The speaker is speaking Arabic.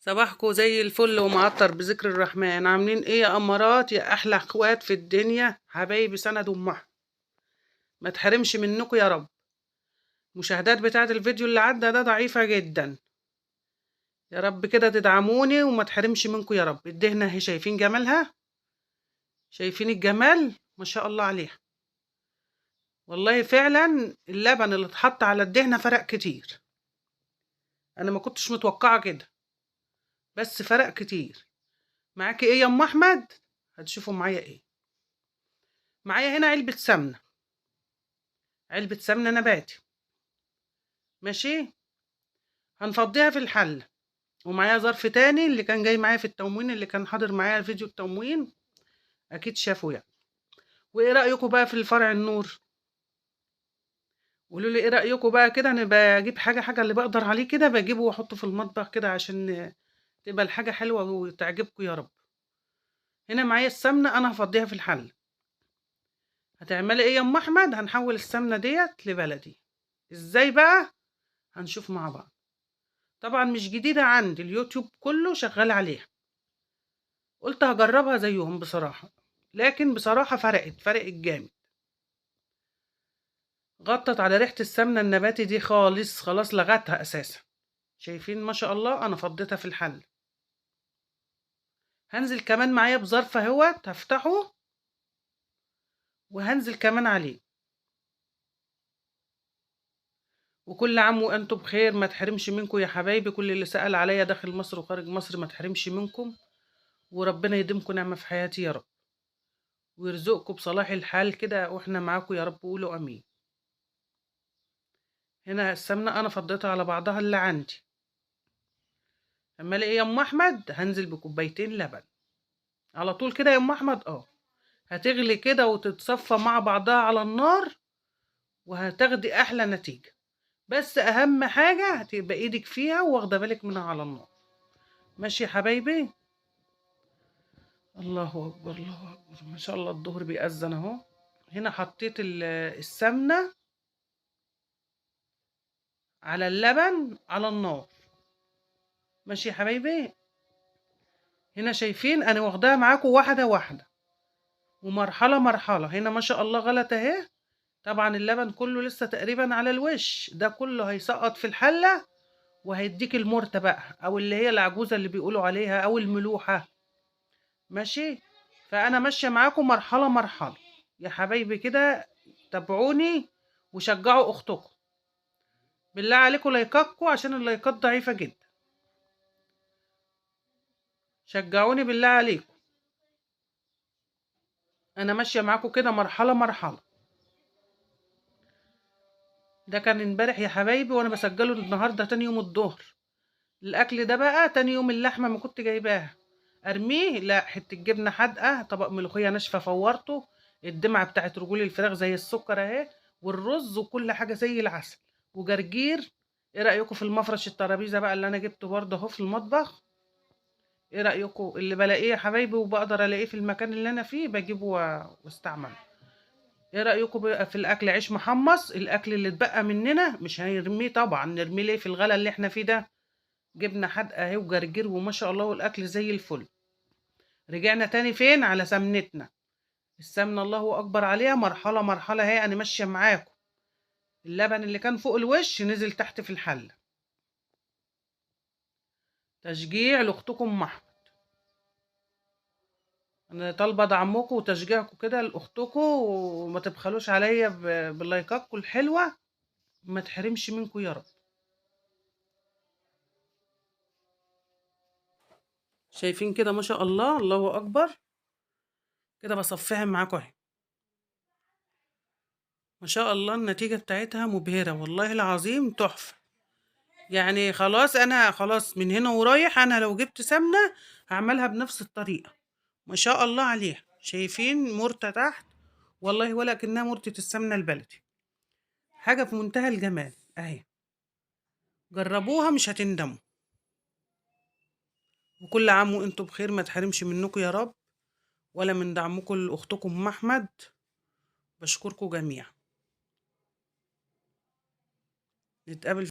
صباحكم زي الفل ومعطر بذكر الرحمن. عاملين ايه يا امارات يا احلى اخوات في الدنيا حبايبي سند امها؟ ما تحرمش منكم يا رب. المشاهدات بتاعت الفيديو اللي عدى ده ضعيفة جدا، يا رب كده تدعموني وما تحرمش منكم يا رب. الدهنة اهي، شايفين جمالها؟ شايفين الجمال؟ ما شاء الله عليها. والله فعلا اللبن اللي اتحط على الدهنة فرق كتير. انا ما كنتش متوقعة كده، بس فرق كتير. معاكي ايه يا ام احمد؟ هتشوفوا معايا ايه. معايا هنا علبة سمنة، علبة سمنة نباتي، ماشي. هنفضيها في الحلة، ومعايا ظرف تاني اللي كان جاي معايا في التموين، اللي كان حاضر معايا فيديو التموين اكيد شافه يعني. وايه رأيكم بقى في الفرع النور؟ قولوا لي ايه رأيكم بقى كده. انا بجيب حاجة اللي بقدر عليه كده بجيبه واحطه في المطبخ كده عشان تبقى الحاجة حلوة وتعجبكم يا رب. هنا معايا السمنة، انا هفضيها في الحلة. هتعملي ايه يا ام احمد؟ هنحول السمنة ديت لبلدي. ازاي بقى؟ هنشوف مع بعض. طبعا مش جديدة عندي، اليوتيوب كله شغال عليها. قلت هجربها زيهم بصراحة، لكن بصراحة فرقت جامد. غطت على ريحة السمنة النباتي دي خالص، خلاص لغتها أساسا. شايفين ما شاء الله؟ أنا فضيتها في الحل. هنزل كمان معايا بظرف اهوت، هفتحه وهنزل كمان عليه. وكل عام وأنتم بخير، ما تحرمش منكم يا حبايبي. كل اللي سأل عليا داخل مصر وخارج مصر ما تحرمش منكم، وربنا يديمكم نعمة في حياتي يا رب، ويرزقكم بصلاح الحال كده واحنا معاكم يا رب. قولوا امين. هنا السمنة انا فضيتها على بعضها اللي عندي. اما الاقي يا ام احمد هنزل بكوبايتين لبن على طول كده يا ام احمد. هتغلي كده وتتصفى مع بعضها على النار، وهتاخدي احلى نتيجة. بس اهم حاجة هتبقى ايدك فيها واخده بالك منها على النار. ماشي يا حبايبي؟ الله اكبر الله اكبر، ما شاء الله الظهر بيأذن اهو. هنا حطيت السمنة على اللبن على النار. ماشي يا حبايبي؟ هنا شايفين انا واخداها معاكم واحده واحده ومرحله مرحله. هنا ما شاء الله غلت اهي. طبعا اللبن كله لسه تقريبا على الوش، ده كله هيسقط في الحله وهيديك المرته بقى، او اللي هي العجوزه اللي بيقولوا عليها، او الملوحه. ماشي. فانا ماشيه معاكم مرحله مرحله يا حبايبي كده. تابعوني وشجعوا اختكم. بالله عليكم لايكاتكم، عشان اللايكات ضعيفه جدا. شجعوني بالله عليكم. انا ماشيه معاكم كده مرحله مرحله. ده كان امبارح يا حبايبي، وانا بسجله النهارده تاني يوم الظهر. الاكل ده بقى تاني يوم اللحمه ما كنت جايباها ارميه، لا حته جبنه حادقه، طبق ملوخيه ناشفه فورته، الدمعه بتاعت رجول الفراخ زي السكر اهي، والرز وكل حاجه زي العسل، وجرجير. ايه رايكم في المفرش الترابيزه بقى اللي انا جبته برضه اهو في المطبخ؟ ايه رايكم؟ اللي بلاقيه يا حبايبي وبقدر الاقيه في المكان اللي انا فيه بجيبه واستعمله. ايه رايكم بقى في الاكل؟ عيش محمص، الاكل اللي اتبقى مننا مش هنرميه طبعا، نرميه ليه في الغلا اللي احنا فيه ده؟ جبنه حادقه اهي وجرجير وما شاء الله، والاكل زي الفل. رجعنا تاني فين؟ على سمنتنا. السمنه الله اكبر عليها، مرحله مرحله اهي انا ماشيه معاكم. اللبن اللي كان فوق الوش نزل تحت في الحله. تشجيع لاختكم محمد. انا طالبه دعمكم وتشجيعكم كده لاختكم، وما تبخلوش عليا باللايكاتكم الحلوه. ما تحرمش منكم يا رب. شايفين كده ما شاء الله الله اكبر؟ كده بصفيها معاكم اهي. ما شاء الله النتيجة بتاعتها مبهرة والله العظيم، تحفة. يعني خلاص انا خلاص من هنا ورايح، انا لو جبت سمنة هعملها بنفس الطريقة، ما شاء الله عليها، شايفين مرتة تحت؟ والله ولا كأنها مرتة السمنة البلدي، حاجة في منتهى الجمال أهي. جربوها مش هتندموا. وكل عام وانتم بخير، ما تحرمش منكم يا رب ولا من دعمكم لأختكم أم أحمد. بشكركم جميعا. نتقابل